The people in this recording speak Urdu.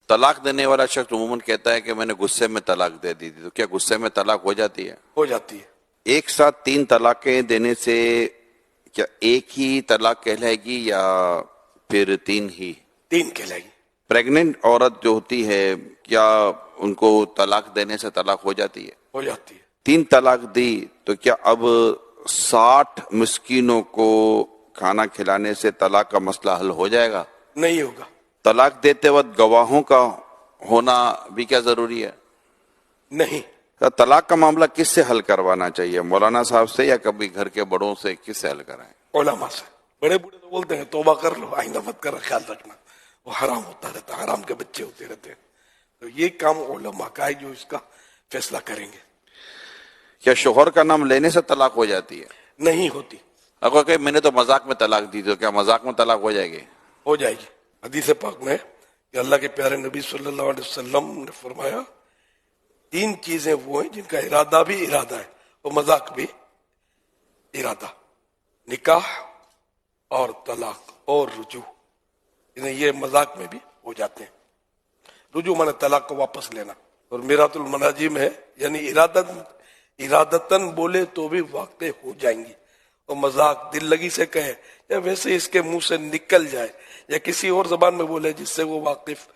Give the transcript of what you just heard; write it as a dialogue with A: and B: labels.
A: طلاق دینے والا شخص عموماً کہتا ہے کہ میں نے غصے میں طلاق دے دی تھی، تو کیا غصے میں طلاق ہو جاتی ہے؟
B: ہو جاتی ہے۔
A: ایک ساتھ 3 طلاقیں دینے سے کیا ایک ہی طلاق کہلائے گی یا پھر 3 ہی؟
B: 3 کہلائے گی۔
A: پریگننٹ عورت جو ہوتی ہے کیا ان کو طلاق دینے سے طلاق ہو جاتی ہے؟
B: ہو جاتی ہے۔
A: 3 طلاق دی تو کیا اب 60 مسکینوں کو کھانا کھلانے سے طلاق کا مسئلہ حل ہو جائے گا؟
B: نہیں ہوگا۔
A: طلاق دیتے وقت گواہوں کا ہونا بھی کیا ضروری ہے؟
B: نہیں۔
A: طلاق کا معاملہ کس سے حل کروانا چاہیے، مولانا صاحب سے یا کبھی گھر کے بڑوں سے، کس سے حل کرائیں؟
B: علماء سے۔ بڑے بوڑھے تو بولتے ہیں توبہ کر لو، آئندہ مت کر، خیال رکھنا، وہ حرام ہوتا رہتا ہے، حرام کے بچے ہوتے رہتے ہیں۔ تو یہ کام علماء کا ہے جو اس کا فیصلہ کریں گے۔
A: کیا شوہر کا نام لینے سے طلاق ہو جاتی ہے؟
B: نہیں ہوتی۔
A: اگر کہ میں نے تو مذاق میں طلاق دی، تو کیا مذاق میں طلاق ہو جائے گی؟
B: ہو جائے گی۔ حدیث پاک میں کہ اللہ کے پیارے نبی صلی اللہ علیہ وسلم نے فرمایا 3 چیزیں وہ ہیں جن کا ارادہ بھی ارادہ ہے اور مذاق بھی ارادہ، نکاح اور طلاق اور رجوع، یہ مذاق میں بھی ہو جاتے ہیں۔ رجوع مانے طلاق کو واپس لینا، اور میرات المناجم ہے یعنی ارادتاً بولے تو بھی واقع ہو جائیں گی، اور مذاق دل لگی سے کہے یا ویسے اس کے منہ سے نکل جائے یا کسی اور زبان میں بولے جس سے وہ واقف